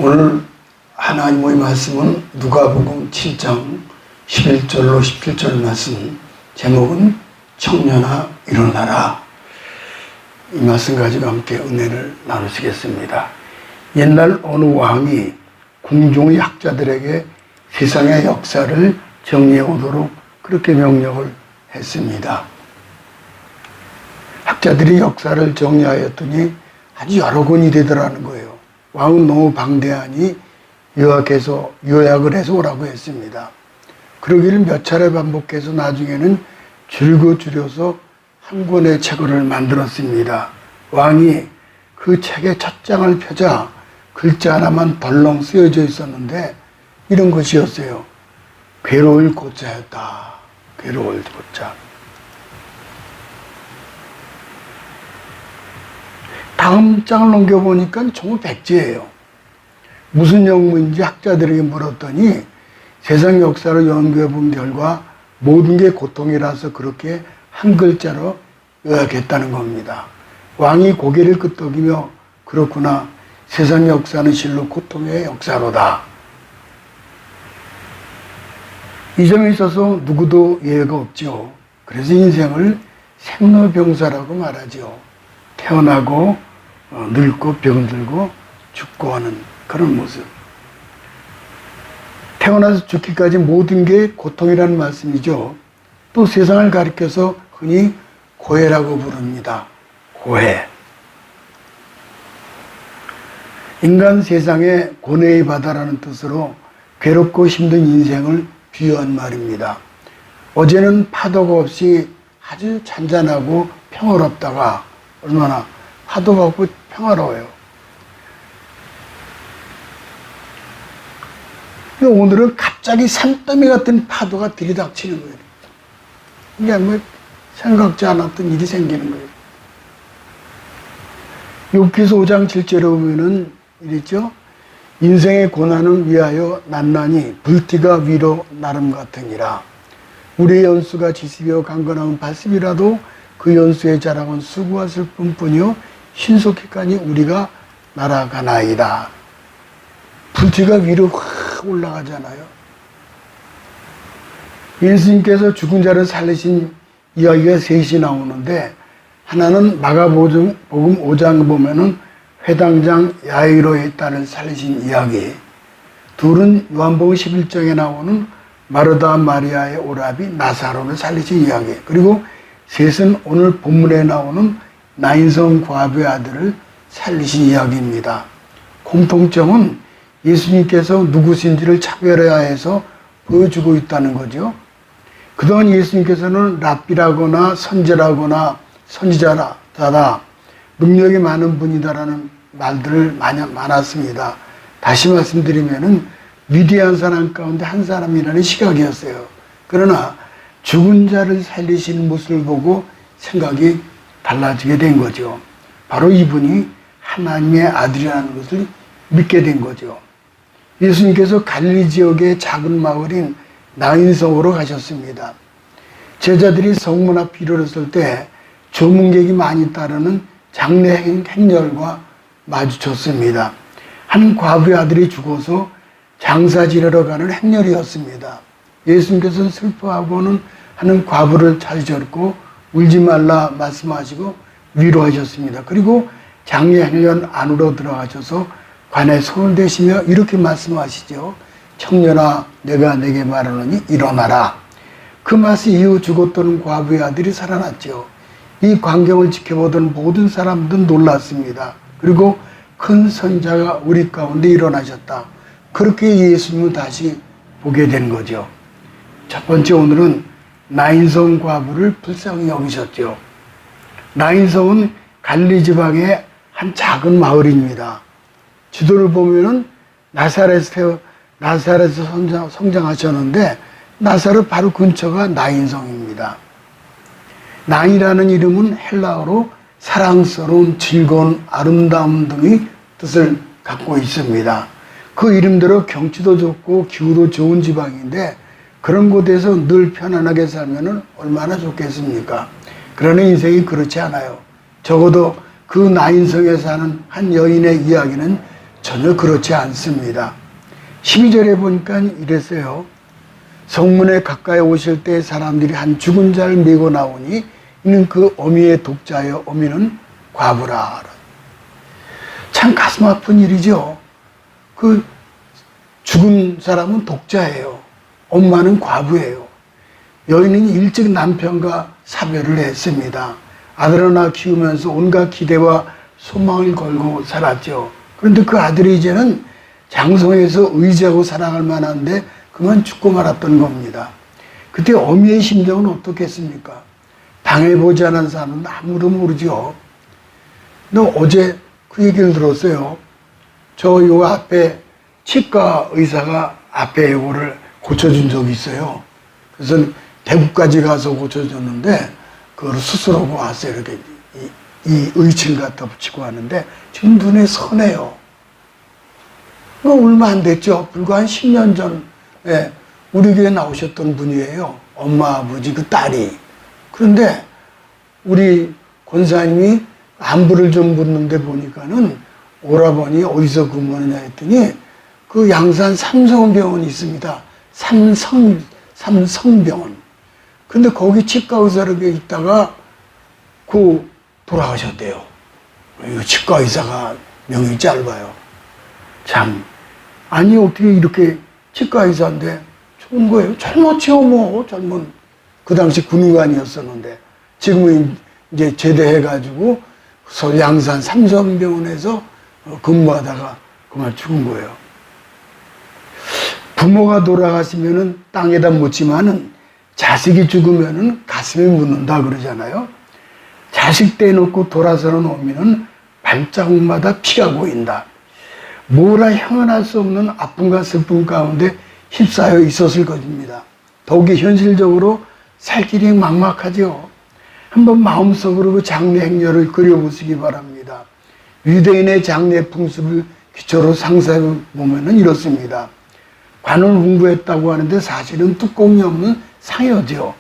오늘 하나님의 말씀은 누가복음 7장 11절로 17절 말씀, 제목은 청년아 일어나라. 이 말씀 가지고 함께 은혜를 나누시겠습니다. 옛날 어느 왕이 궁중의 학자들에게 세상의 역사를 정리해 오도록 그렇게 명령을 했습니다. 학자들이 역사를 정리하였더니 아주 여러 권이 되더라는 거예요. 왕은 너무 방대하니 요약을 해서 오라고 했습니다. 그러기를 몇 차례 반복해서 나중에는 줄여서 한 권의 책을 만들었습니다. 왕이 그 책의 첫 장을 펴자 글자 하나만 덜렁 쓰여져 있었는데 이런 것이었어요. 괴로울 고자였다. 괴로울 고자. 다음 장을 넘겨보니까 정말 백지예요. 무슨 영문인지 학자들에게 물었더니 세상 역사를 연구해 본 결과 모든 게 고통이라서 그렇게 한 글자로 요약했다는 겁니다. 왕이 고개를 끄덕이며 그렇구나. 세상 역사는 실로 고통의 역사로다. 이 점에 있어서 누구도 예외가 없죠. 그래서 인생을 생로병사라고 말하죠. 태어나고 늙고 병들고 죽고 하는 그런 모습. 태어나서 죽기까지 모든 게 고통이라는 말씀이죠. 또 세상을 가리켜서 흔히 고해라고 부릅니다. 고해. 인간 세상에 고뇌의 바다라는 뜻으로 괴롭고 힘든 인생을 비유한 말입니다. 어제는 파도가 없이 아주 잔잔하고 평화롭다가 얼마나 파도가 없고 평화로워요. 오늘은 갑자기 산더미 같은 파도가 들이닥치는 거예요. 이게 뭐 생각지 않았던 일이 생기는 거예요. 욥기서 5장 7절에 보면은 이랬죠. 인생의 고난을 위하여 난나니 불티가 위로 나름 같으니라. 우리의 연수가 지습이요 강건하면 발습이라도 그 연수의 자랑은 수고와 슬픔뿐이요 신속히까지 우리가 날아가나이다. 불티가 위로 확 올라가잖아요. 예수님께서 죽은 자를 살리신 이야기가 셋이 나오는데, 하나는 마가복음 5장 보면은 회당장 야이로의 딸을 살리신 이야기, 둘은 요한복음 11장에 나오는 마르다 마리아의 오라비 나사로를 살리신 이야기, 그리고 셋은 오늘 본문에 나오는 나인성 과부의 아들을 살리신 이야기입니다. 공통점은 예수님께서 누구신지를 차별화해서 보여주고 있다는 거죠. 그동안 예수님께서는 랍비라거나 선제라거나 선지자다, 능력이 많은 분이다라는 말들을 많았습니다. 다시 말씀드리면은 위대한 사람 가운데 한 사람이라는 시각이었어요. 그러나 죽은 자를 살리시는 모습을 보고 생각이 달라지게 된 거죠. 바로 이분이 하나님의 아들이라는 것을 믿게 된 거죠. 예수님께서 갈릴리 지역의 작은 마을인 나인성으로 가셨습니다. 제자들이 성문 앞 길을 설 때 조문객이 많이 따르는 장례 행렬과 마주쳤습니다. 한 과부의 아들이 죽어서 장사 지내러 가는 행렬이었습니다. 예수님께서는 슬퍼하고는 하는 과부를 찾으셨고 울지 말라 말씀하시고 위로하셨습니다. 그리고 장례 행렬 안으로 들어가셔서 관에 손을 대시며 이렇게 말씀하시죠. 청년아, 내가 내게 말하노니 일어나라. 그 말씀 이후 죽었던 과부의 아들이 살아났죠. 이 광경을 지켜보던 모든 사람들은 놀랐습니다. 그리고 큰 선자가 우리 가운데 일어나셨다. 그렇게 예수님을 다시 보게 된 거죠. 첫 번째, 오늘은 나인성 과부를 불쌍히 여기셨죠. 나인성은 갈릴리 지방의 한 작은 마을입니다. 지도를 보면은 나사렛에서 성장하셨는데 나사렛 바로 근처가 나인성입니다. 나인이라는 이름은 헬라어로 사랑스러운, 즐거운, 아름다움 등의 뜻을 갖고 있습니다. 그 이름대로 경치도 좋고 기후도 좋은 지방인데 그런 곳에서 늘 편안하게 살면 얼마나 좋겠습니까? 그러나 인생이 그렇지 않아요. 적어도 그 나인성에 사는 한 여인의 이야기는 전혀 그렇지 않습니다. 12절에 보니까 이랬어요. 성문에 가까이 오실 때 사람들이 한 죽은 자를 메고 나오니 이는 그 어미의 독자여 어미는 과부라. 참 가슴 아픈 일이죠. 그 죽은 사람은 독자예요. 엄마는 과부예요. 여인은 일찍 남편과 사별을 했습니다. 아들 하나 키우면서 온갖 기대와 소망을 걸고 살았죠. 그런데 그 아들이 이제는 장성해서 의지하고 사랑할 만한데 그만 죽고 말았던 겁니다. 그때 어미의 심정은 어떻겠습니까? 당해보지 않은 사람은 아무도 모르죠. 너 어제 그 얘기를 들었어요. 저 요 앞에 치과 의사가 앞에 요거를 고쳐준 적이 있어요. 그래서 대구까지 가서 고쳐줬는데 그걸 수술하고 왔어요. 이렇게 이 의치를 갖다 붙이고 왔는데 지금 눈에 선해요. 얼마 안 됐죠. 불과 한 10년 전에 우리 교회 나오셨던 분이에요. 엄마, 아버지, 그 딸이. 그런데 우리 권사님이 안부를 좀 묻는데 보니까는 오라버니 어디서 근무하느냐 했더니 그 양산 삼성병원이 있습니다. 삼성병원. 근데 거기 치과 의사로 있다가 돌아가셨대요. 이 치과 의사가 명이 짧아요. 참. 아니, 어떻게 이렇게 치과 의사인데 좋은 거예요? 젊었죠, 뭐. 젊은. 그 당시 군의관이었었는데. 지금은 이제 제대해가지고 양산 삼성병원에서 근무하다가 그만 죽은 거예요. 부모가 돌아가시면은 땅에다 묻지만은 자식이 죽으면은 가슴에 묻는다 그러잖아요. 자식 떼놓고 돌아서는 어미는 발자국마다 피가 고인다. 뭐라 형언할 수 없는 아픔과 슬픔 가운데 휩싸여 있었을 것입니다. 더욱이 현실적으로 살 길이 막막하죠. 한번 마음속으로 그 장례 행렬을 그려보시기 바랍니다. 유대인의 장례 풍습을 기초로 상상해 보면은 이렇습니다. 관을 운구했다고 하는데 사실은 뚜껑이 없는 상여죠.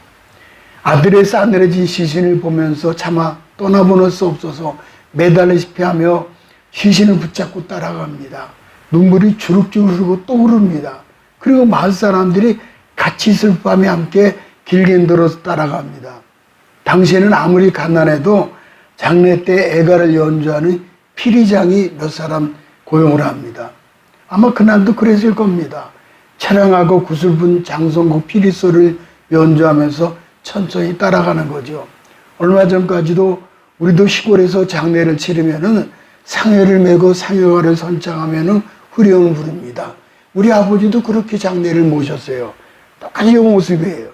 아들의 싸늘해진 시신을 보면서 차마 떠나보낼 수 없어서 매달리시피 하며 시신을 붙잡고 따라갑니다. 눈물이 주룩주룩 흐르고 또 흐릅니다. 그리고 마을 사람들이 같이 슬픔에 함께 길게 들어서 따라갑니다. 당시에는 아무리 가난해도 장례 때 애가를 연주하는 피리장이 몇 사람 고용을 합니다. 아마 그날도 그랬을 겁니다. 차량하고 구슬픈 장성국 피리소를 연주하면서 천천히 따라가는 거죠. 얼마 전까지도 우리도 시골에서 장례를 치르면은 상여를 메고 상여가를 선창하면은 후렴을 부릅니다. 우리 아버지도 그렇게 장례를 모셨어요. 똑같이 이 모습이에요.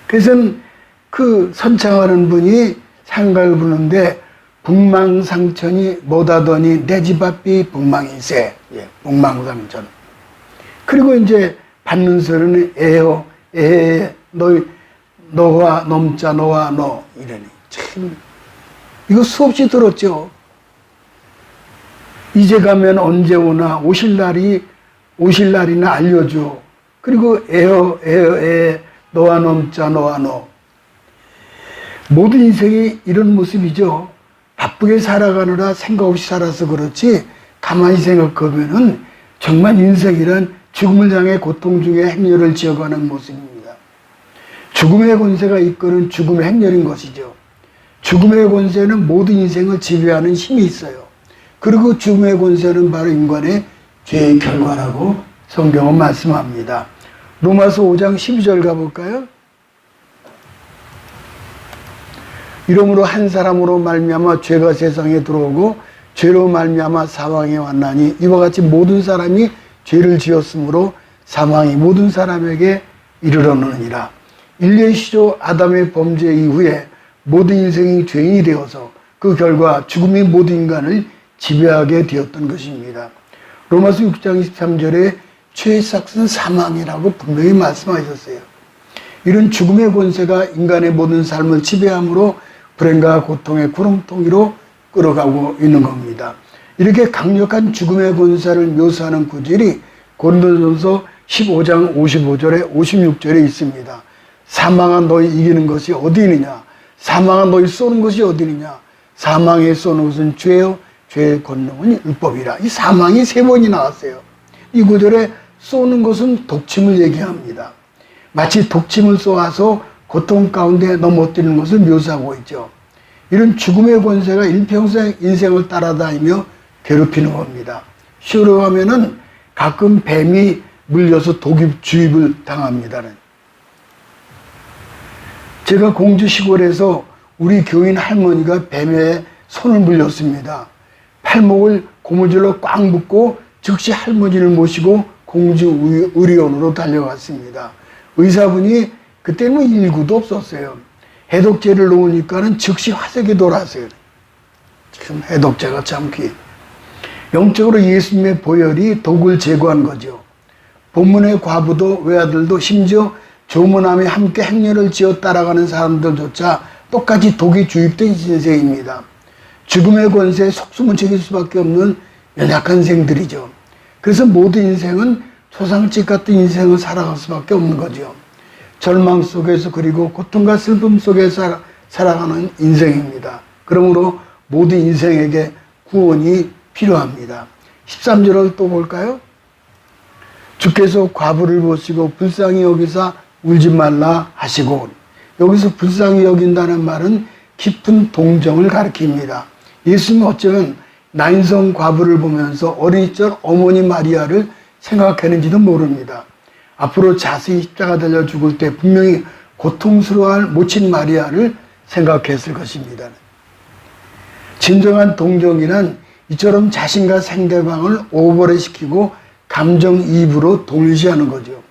그래서 그 선창하는 분이 상가를 부르는데 북망상천이 못하더니 내 집 앞이 북망이세. 예, 북망상천. 그리고 이제 받는 소리는 에요, 너와 넘자, 너와 너. 이러니. 참, 이거 수없이 들었죠. 이제 가면 언제 오나, 오실 날이나 알려줘. 그리고 에요, 너와 넘자, 너와 너. 모든 인생이 이런 모습이죠. 바쁘게 살아가느라 생각 없이 살아서 그렇지, 가만히 생각하면은 정말 인생이란 죽음을 향해 고통 중에 행렬을 지어가는 모습입니다. 죽음의 권세가 이끄는 죽음의 행렬인 것이죠. 죽음의 권세는 모든 인생을 지배하는 힘이 있어요. 그리고 죽음의 권세는 바로 인간의 죄의 결과라고 성경은 말씀합니다. 로마서 5장 12절 가볼까요? 이러므로 한 사람으로 말미암아 죄가 세상에 들어오고 죄로 말미암아 사망에 왔나니 이와 같이 모든 사람이 죄를 지었으므로 사망이 모든 사람에게 이르렀느니라. 인류의 시조 아담의 범죄 이후에 모든 인생이 죄인이 되어서 그 결과 죽음이 모든 인간을 지배하게 되었던 것입니다. 로마서 6장 23절에 죄의 삭은 사망이라고 분명히 말씀하셨어요. 이런 죽음의 권세가 인간의 모든 삶을 지배함으로 불행과 고통의 구렁텅이로 끌어가고 있는 겁니다. 이렇게 강력한 죽음의 권세를 묘사하는 구절이 고린도전서 15장 55절에 56절에 있습니다. 사망아 너희 이기는 것이 어디 있느냐? 사망아 너희 쏘는 것이 어디 있느냐? 사망에 쏘는 것은 죄요, 죄의 권능은 율법이라. 이 사망이 3번이 나왔어요. 이 구절에 쏘는 것은 독침을 얘기합니다. 마치 독침을 쏘아서 고통 가운데 넘어뜨리는 것을 묘사하고 있죠. 이런 죽음의 권세가 일평생 인생을 따라다니며 괴롭히는 겁니다. 쉬우러 가면은 가끔 뱀이 물려서 주입을 당합니다. 제가 공주 시골에서 우리 교인 할머니가 뱀에 손을 물렸습니다. 팔목을 고무줄로 꽉 묶고 즉시 할머니를 모시고 공주 의료원으로 달려갔습니다. 의사분이 그때는 119도 없었어요. 해독제를 놓으니까는 즉시 화색이 돌았어요. 지금 해독제가 참 영적으로 예수님의 보혈이 독을 제거한 거죠. 본문의 과부도 외아들도 심지어 조문함에 함께 행렬을 지어 따라가는 사람들조차 똑같이 독이 주입된 인생입니다. 죽음의 권세에 속수무책일 수밖에 없는 연약한 생들이죠. 그래서 모든 인생은 소상집 같은 인생을 살아갈 수밖에 없는 거죠. 절망 속에서 그리고 고통과 슬픔 속에서 살아가는 인생입니다. 그러므로 모든 인생에게 구원이 필요합니다. 13절을 또 볼까요? 주께서 과부를 보시고 불쌍히 여기사 울지 말라 하시고, 여기서 불쌍히 여긴다는 말은 깊은 동정을 가리킵니다. 예수님은 어쩌면 나인성 과부를 보면서 어린 시절 어머니 마리아를 생각했는지도 모릅니다. 앞으로 자세히 십자가 달려 죽을 때 분명히 고통스러워할 모친 마리아를 생각했을 것입니다. 진정한 동정이란 이처럼 자신과 상대방을 오버레시키고 감정이입으로 동일시하는 거죠.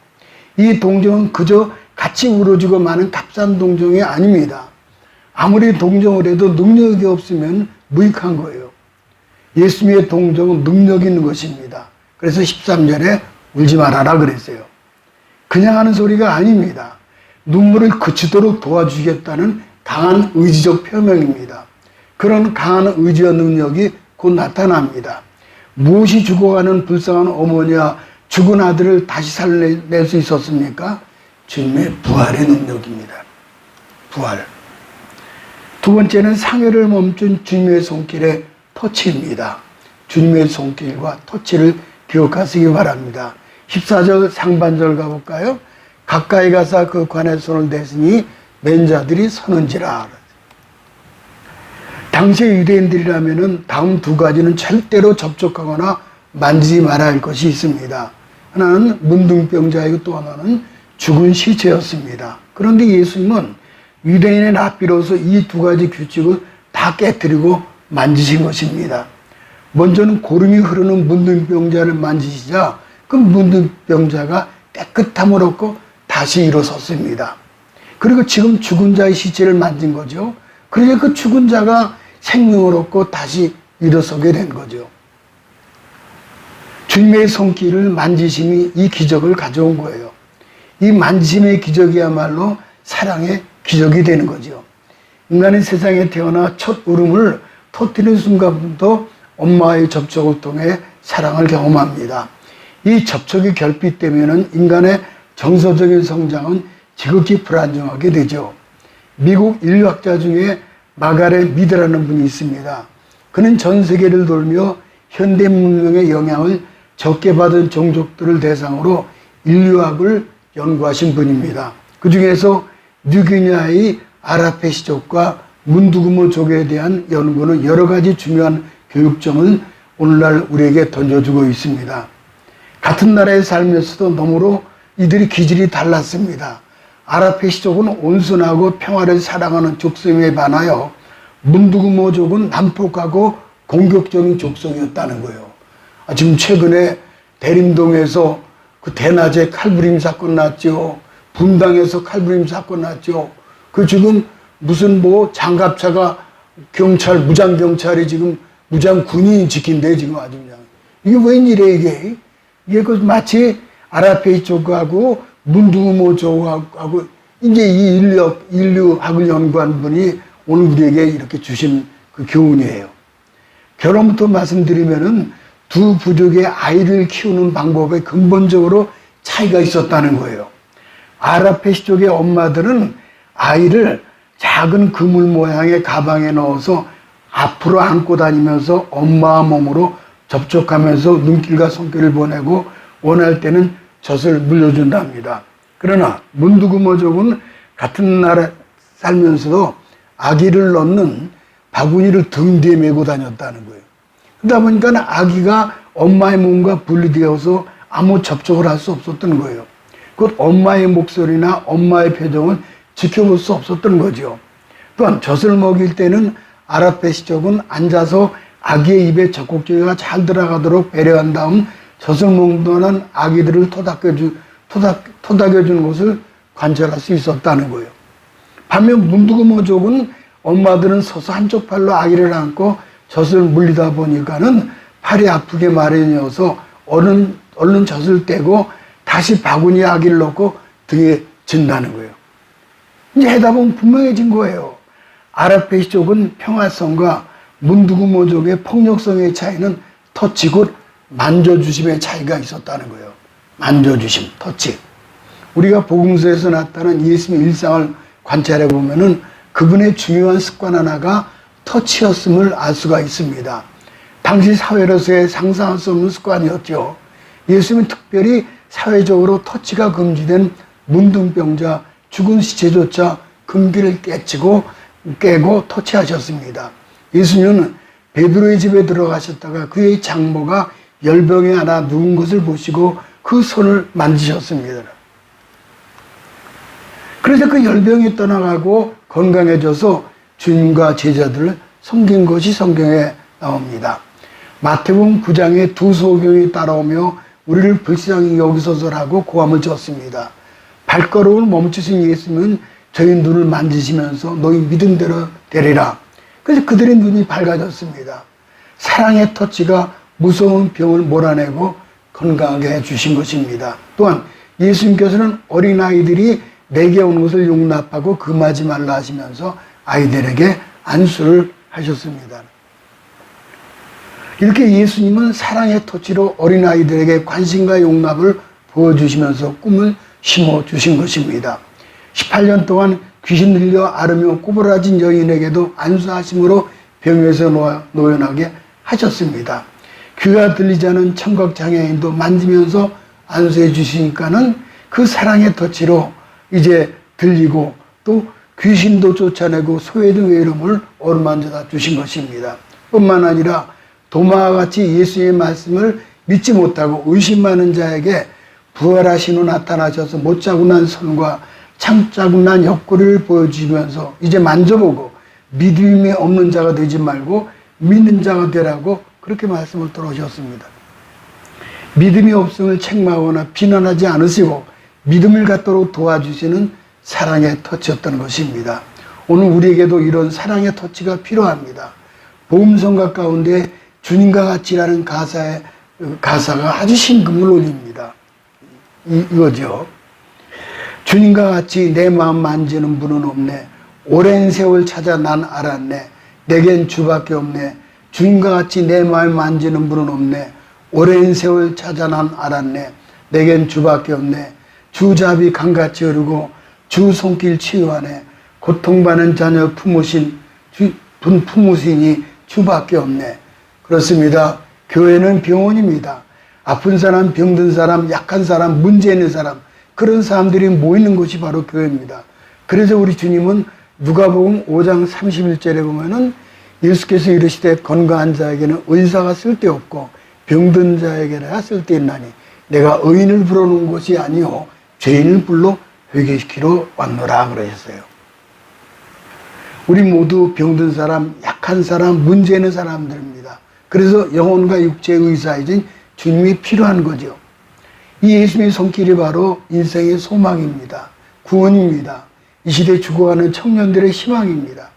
이 동정은 그저 같이 우러지고 마는 값싼 동정이 아닙니다. 아무리 동정을 해도 능력이 없으면 무익한 거예요. 예수님의 동정은 능력이 있는 것입니다. 그래서 13절에 울지 말아라 그랬어요. 그냥 하는 소리가 아닙니다. 눈물을 그치도록 도와주겠다는 강한 의지적 표명입니다. 그런 강한 의지와 능력이 곧 나타납니다. 무엇이 죽어가는 불쌍한 어머니와 죽은 아들을 다시 살려낼 수 있었습니까? 주님의 부활의 능력입니다. 부활. 두 번째는 상해를 멈춘 주님의 손길의 터치입니다. 주님의 손길과 터치를 기억하시기 바랍니다. 14절 상반절 가볼까요? 가까이 가서 그 관에 손을 대시니 맨자들이 서는지라. 당시의 유대인들이라면 다음 두 가지는 절대로 접촉하거나 만지지 말아야 할 것이 있습니다. 하나는 문둥병자이고 또 하나는 죽은 시체였습니다. 그런데 예수님은 유대인의 랍비로서 이 두 가지 규칙을 다 깨뜨리고 만지신 것입니다. 먼저는 고름이 흐르는 문둥병자를 만지시자 그 문둥병자가 깨끗함을 얻고 다시 일어섰습니다. 그리고 지금 죽은 자의 시체를 만진 거죠. 그러니까 그 죽은 자가 생명을 얻고 다시 일어서게 된 거죠. 주님의 손길을 만지심이 이 기적을 가져온 거예요. 이 만지심의 기적이야말로 사랑의 기적이 되는 거죠. 인간이 세상에 태어나 첫 울음을 터뜨리는 순간부터 엄마의 접촉을 통해 사랑을 경험합니다. 이 접촉의 결핍 때문에 인간의 정서적인 성장은 지극히 불안정하게 되죠. 미국 인류학자 중에 마가렛 미드라는 분이 있습니다. 그는 전 세계를 돌며 현대 문명의 영향을 적게 받은 종족들을 대상으로 인류학을 연구하신 분입니다. 그 중에서 뉴기니아의 아라페시족과 문두구모족에 대한 연구는 여러 가지 중요한 교육점을 오늘날 우리에게 던져주고 있습니다. 같은 나라에 살면서도 너무로 이들이 기질이 달랐습니다. 아라페시족은 온순하고 평화를 사랑하는 족성에 반하여 문두구모족은 난폭하고 공격적인 족성이었다는 거예요. 지금 최근에 대림동에서 그 대낮에 칼부림 사건 났죠. 분당에서 칼부림 사건 났죠. 그 지금 무슨 장갑차가 무장경찰이 지금 무장군인이 지킨대 지금 아주 그냥. 이게 웬일이야 이게. 이게 그 마치 아라페시족하고 문두구모족하고 이제 이 인류학을 연구한 분이 오늘 우리에게 이렇게 주신 그 교훈이에요. 결론부터 말씀드리면은 두 부족의 아이를 키우는 방법에 근본적으로 차이가 있었다는 거예요. 아라페시족의 엄마들은 아이를 작은 그물 모양의 가방에 넣어서 앞으로 안고 다니면서 엄마와 몸으로 접촉하면서 눈길과 손길을 보내고 원할 때는 젖을 물려준답니다. 그러나 문두구모족은 같은 나라에 살면서도 아기를 넣는 바구니를 등 뒤에 메고 다녔다는 거예요. 그러다 보니까 아기가 엄마의 몸과 분리되어서 아무 접촉을 할 수 없었던 거예요. 곧 엄마의 목소리나 엄마의 표정을 지켜볼 수 없었던 거죠. 또한 젖을 먹일 때는 아랍베시족은 앉아서 아기의 입에 젖꼭지가 잘 들어가도록 배려한 다음 젖을 먹는 아기들을 토닥여주는 것을 관찰할 수 있었다는 거예요. 반면 문두구모족은 엄마들은 서서 한쪽 팔로 아기를 안고 젖을 물리다 보니까는 팔이 아프게 마련이어서 얼른 젖을 떼고 다시 바구니에 아기를 넣고 등에 진다는 거예요. 이제 하다 보면 분명해진 거예요. 아랍베시족은 평화성과 문두구모족의 폭력성의 차이는 터치 곧 만져주심의 차이가 있었다는 거예요. 만져주심, 터치. 우리가 복음서에서 나타난 예수님의 일상을 관찰해 보면은 그분의 중요한 습관 하나가 터치였음을 알 수가 있습니다. 당시 사회로서의 상상할 수 없는 습관이었죠. 예수님은 특별히 사회적으로 터치가 금지된 문둥병자, 죽은 시체조차 금기를 깨고 터치하셨습니다. 예수님은 베드로의 집에 들어가셨다가 그의 장모가 열병에 하나 누운 것을 보시고 그 손을 만지셨습니다. 그래서 그 열병이 떠나가고 건강해져서 주님과 제자들을 섬긴 것이 성경에 나옵니다. 마태복음 9장에 두 소경이 따라오며 우리를 불쌍히 여기소서라고 고함을 쳤습니다. 발걸음을 멈추신 예수님은 저희 눈을 만지시면서 너희 믿음대로 되리라. 그래서 그들의 눈이 밝아졌습니다. 사랑의 터치가 무서운 병을 몰아내고 건강하게 해주신 것입니다. 또한 예수님께서는 어린아이들이 내게 오는 것을 용납하고 금하지 말라 하시면서 아이들에게 안수를 하셨습니다. 이렇게 예수님은 사랑의 터치로 어린아이들에게 관심과 용납을 보여주시면서 꿈을 심어주신 것입니다. 18년 동안 귀신 들려 앓으며 꼬부라진 여인에게도 안수하심으로 병에서 노연하게 하셨습니다. 귀가 들리지 않은 청각장애인도 만지면서 안수해 주시니까는 그 사랑의 터치로 이제 들리고 또 귀신도 쫓아내고 소외된 외로움을 어루만져 주신 것입니다. 뿐만 아니라 도마와 같이 예수의 말씀을 믿지 못하고 의심하는 자에게 부활하신 후 나타나셔서 못자고 난 손과 창자고 난 옆구리를 보여주시면서 이제 만져보고 믿음이 없는 자가 되지 말고 믿는 자가 되라고 그렇게 말씀을 들어오셨습니다. 믿음이 없음을 책망하거나 비난하지 않으시고 믿음을 갖도록 도와주시는 사랑의 터치였던 것입니다. 오늘 우리에게도 이런 사랑의 터치가 필요합니다. 복음성가 가운데 주님과 같이라는 가사가 아주 심금을 울립니다. 이거죠. 주님과 같이 내 마음 만지는 분은 없네. 오랜 세월 찾아 난 알았네. 내겐 주밖에 없네. 주님과 같이 내 마음 만지는 분은 없네. 오랜 세월 찾아 난 알았네. 내겐 주밖에 없네. 주 자비 강같이 흐르고 주 손길 치유하네. 고통받는 자녀 품으시니 주밖에 없네. 그렇습니다. 교회는 병원입니다. 아픈 사람, 병든 사람, 약한 사람, 문제 있는 사람, 그런 사람들이 모이는 곳이 바로 교회입니다. 그래서 우리 주님은 누가복음 5장 31절에 보면은 예수께서 이르시되 건강한 자에게는 의사가 쓸데없고 병든 자에게나 쓸데있나니 내가 의인을 불러놓은 것이 아니요 죄인을 불러 회개시키러 왔노라 그러셨어요. 우리 모두 병든 사람, 약한 사람, 문제 있는 사람들입니다. 그래서 영혼과 육체의 의사이신 주님이 필요한 거죠. 이 예수님의 손길이 바로 인생의 소망입니다. 구원입니다. 이 시대에 죽어가는 청년들의 희망입니다.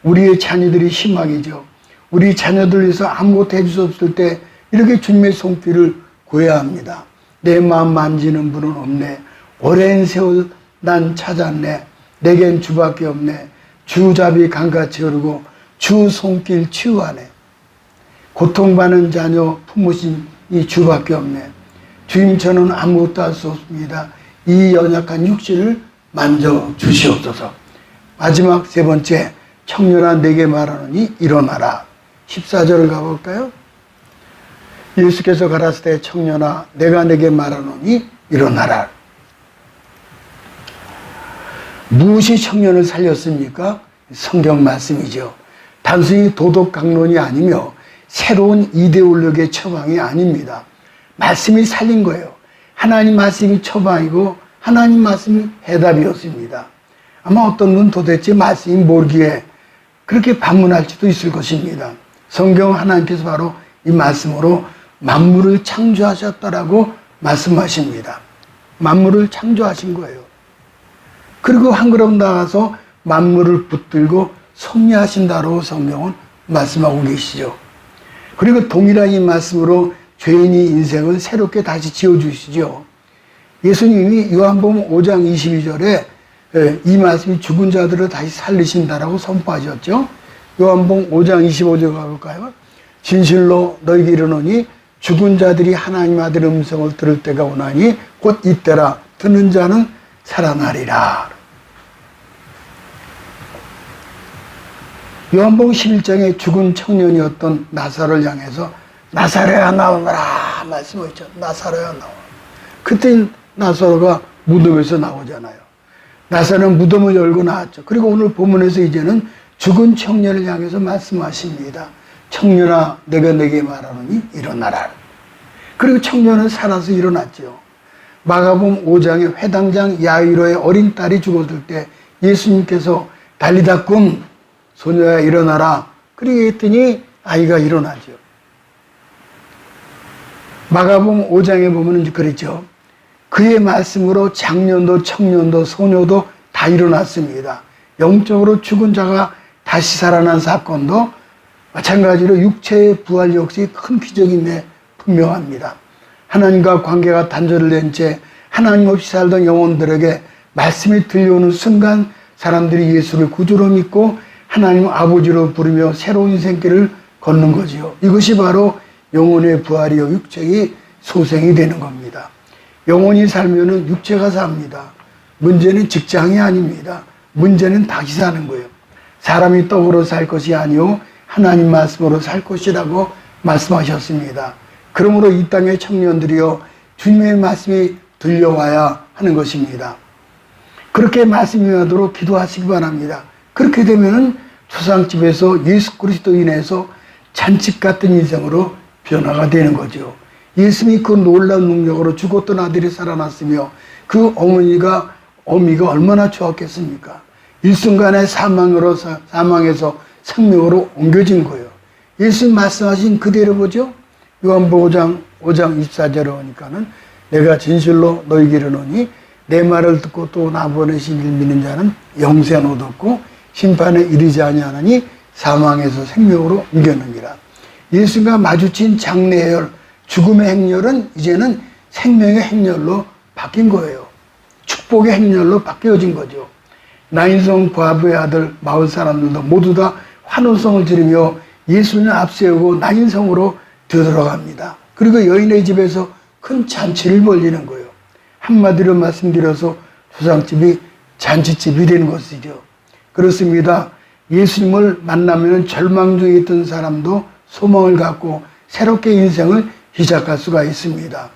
우리의 자녀들이 희망이죠. 우리 자녀들 위해서 아무것도 해줄 수 없을 때 이렇게 주님의 손길을 구해야 합니다. 내 마음 만지는 분은 없네. 오랜 세월 난 찾았네. 내겐 주밖에 없네. 주 자비 강같이 흐르고 주 손길 치유하네. 고통받는 자녀 품으신 이 주밖에 없네. 주님 저는 아무것도 할 수 없습니다. 이 연약한 육신을 만져 주시옵소서. 마지막 세 번째, 청년아 내게 말하노니 일어나라. 14절을 가볼까요? 예수께서 가라사대 청년아 내가 네게 말하노니 일어나라. 무엇이 청년을 살렸습니까? 성경 말씀이죠. 단순히 도덕 강론이 아니며 새로운 이데올로기의 처방이 아닙니다. 말씀이 살린 거예요. 하나님 말씀이 처방이고 하나님 말씀이 해답이었습니다. 아마 어떤 분 도대체 말씀이 모르기에 그렇게 반문할지도 있을 것입니다. 성경 하나님께서 바로 이 말씀으로 만물을 창조하셨다라고 말씀하십니다. 만물을 창조하신 거예요. 그리고 한 걸음 나가서 만물을 붙들고 섭리하신다고 성경은 말씀하고 계시죠. 그리고 동일한 이 말씀으로 죄인이 인생을 새롭게 다시 지어주시죠. 예수님이 요한복음 5장 22절에 이 말씀이 죽은 자들을 다시 살리신다라고 선포하셨죠. 요한복음 5장 25절 가볼까요? 진실로 너희에게 이르노니 죽은 자들이 하나님 아들의 음성을 들을 때가 오나니 곧 이때라. 듣는 자는 살아나리라. 요한복음 11장에 죽은 청년이었던 나사로를 향해서 나사로야 나오너라 말씀하셨죠. 나사로야 나와. 그때 나사로가 무덤에서 나오잖아요. 나사로는 무덤을 열고 나왔죠. 그리고 오늘 본문에서 이제는 죽은 청년을 향해서 말씀하십니다. 청년아 내가 네게 말하노니 일어나라. 그리고 청년은 살아서 일어났죠. 마가복음 5장에 회당장 야이로의 어린 딸이 죽었을 때 예수님께서 달리다 꿈 소녀야 일어나라. 그렇게 했더니 아이가 일어나죠. 마가복음 5장에 보면 그랬죠. 그의 말씀으로 장년도 청년도 소녀도 다 일어났습니다. 영적으로 죽은 자가 다시 살아난 사건도 마찬가지로 육체의 부활 역시 큰 기적임에 분명합니다. 하나님과 관계가 단절된 채 하나님 없이 살던 영혼들에게 말씀이 들려오는 순간 사람들이 예수를 구주로 믿고 하나님 아버지로 부르며 새로운 인생길을 걷는 거지요. 이것이 바로 영혼의 부활이요 육체의 소생이 되는 겁니다. 영혼이 살면은 육체가 삽니다. 문제는 직장이 아닙니다. 문제는 다시 사는 거예요. 사람이 떡으로 살 것이 아니요 하나님 말씀으로 살 것이라고 말씀하셨습니다. 그러므로 이 땅의 청년들이요 주님의 말씀이 들려와야 하는 것입니다. 그렇게 말씀이 하도록 기도하시기 바랍니다. 그렇게 되면은 초상집에서 예수 그리스도 인해서 잔치 같은 인생으로 변화가 되는 거죠. 예수님이 그 놀라운 능력으로 죽었던 아들이 살아났으며 그 어머니가 얼마나 좋았겠습니까? 일순간에 사망에서 생명으로 옮겨진 거예요. 예수님 말씀하신 그대로 보죠. 요한복음 5장 24절에 오니까는 내가 진실로 너희에게 이르노니 내 말을 듣고 또 나 보내신 이를 믿는 자는 영생을 얻었고 심판에 이르지 아니하나니 사망에서 생명으로 옮겼느니라. 예수가 마주친 장래해열 죽음의 행렬은 이제는 생명의 행렬로 바뀐 거예요. 축복의 행렬로 바뀌어진 거죠. 나인성 과부의 아들 마을 사람들도 모두 다 환호성을 지르며 예수님을 앞세우고 나인성으로 들어갑니다. 그리고 여인의 집에서 큰 잔치를 벌이는 거예요. 한마디로 말씀드려서 초상집이 잔치집이 되는 것이죠. 그렇습니다. 예수님을 만나면 절망 중에 있던 사람도 소망을 갖고 새롭게 인생을 시작할 수가 있습니다.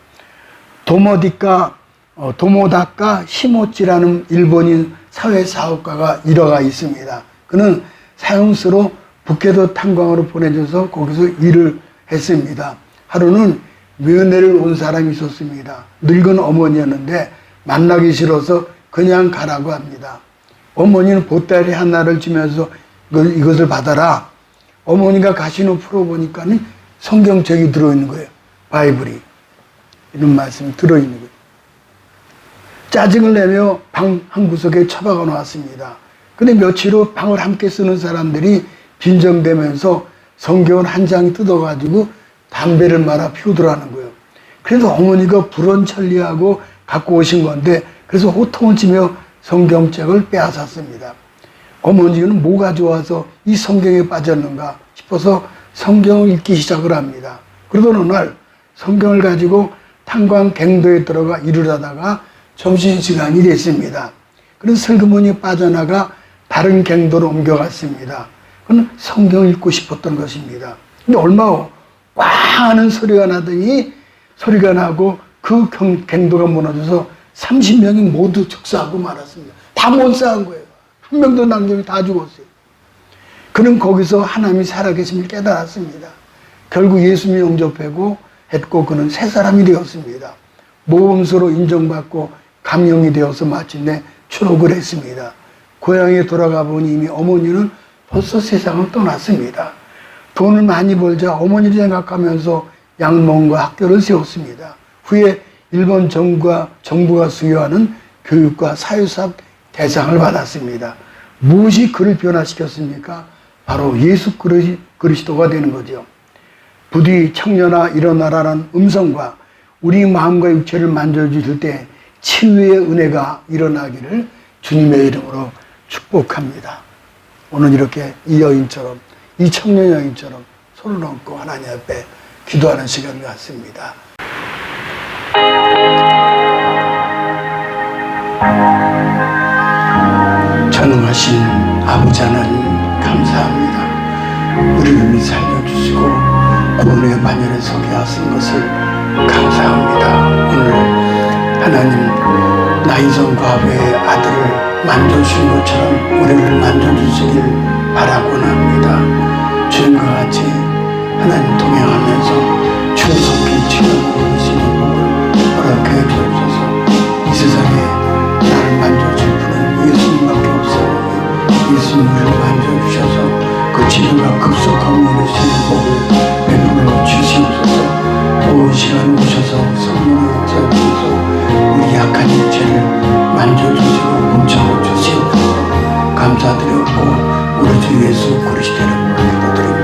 도모다카 시모치라는 일본인 사회사업가가 일화가 있습니다. 그는 사형수로 북해도 탄광으로 보내져서 거기서 일을 했습니다. 하루는 면회를 온 사람이 있었습니다. 늙은 어머니였는데 만나기 싫어서 그냥 가라고 합니다. 어머니는 보따리 하나를 주면서 이것을 받아라. 어머니가 가신 후 풀어보니까는 성경책이 들어있는 거예요. 바이블이. 이런 말씀이 들어있는 거예요. 짜증을 내며 방 한 구석에 처박아 놓았습니다. 근데 며칠 후 방을 함께 쓰는 사람들이 빈정대면서 성경을 한 장 뜯어가지고 담배를 말아 피우더라는 거예요. 그래서 어머니가 불언천리하고 갖고 오신 건데 그래서 호통을 치며 성경책을 빼앗았습니다. 어머니는 뭐가 좋아서 이 성경에 빠졌는가 싶어서 성경을 읽기 시작을 합니다. 그러던 어느 날 성경을 가지고 탄광 갱도에 들어가 일을 하다가 점심시간이 됐습니다. 그래서 슬그머니 빠져나가 다른 갱도로 옮겨갔습니다. 그건 성경 읽고 싶었던 것입니다. 근데 얼마 꽝 하는 소리가 나고 그 갱도가 무너져서 30명이 모두 즉사하고 말았습니다. 다 몰사한 거예요. 한 명도 남김이 다 죽었어요. 그는 거기서 하나님이 살아계심을 깨달았습니다. 결국 예수님 영접하고 했고 그는 새 사람이 되었습니다. 모범수로 인정받고 감형이 되어서 마침내 추록을 했습니다. 고향에 돌아가 보니 이미 어머니는 벌써 세상을 떠났습니다. 돈을 많이 벌자 어머니를 생각하면서 양몽과 학교를 세웠습니다. 후에 일본 정부가 수여하는 교육과 사회사업 대상을 받았습니다. 무엇이 그를 변화시켰습니까? 바로 예수 그리스도가 되는 거죠. 부디 청년아 일어나라는 음성과 우리 마음과 육체를 만져주실 때 치유의 은혜가 일어나기를 주님의 이름으로 축복합니다. 오늘 이렇게 이 여인처럼, 이 청년 여인처럼 손을 얹고 하나님 앞에 기도하는 시간을 갖습니다. 전능하신 아버지 하나님 감사합니다. 우리를 살려주시고 구원의 반열에 서게 하신 것을 감사합니다. 오늘 하나님 나이선 과부의 아들을 만져주신 것처럼 우리를 만져주시길 바라곤 합니다. 주님과 같이 하나님 동행하면서 충성히 치료하고 계시는 복을 허락해 주옵소서. 이 세상에 나를 만져줄 분은 예수님밖에 없사오니 예수님을 만져주셔서 그 치료가 급속하고 이르시는 복을 베풀어 주시옵소서. 또 시간 오셔서 성령의 제공으로 우리 약한 육체를 만져주시고 뭉쳐주시옵소서. 감사드렸고 우리 주 예수 그리스도 이름으로 기도드립니다.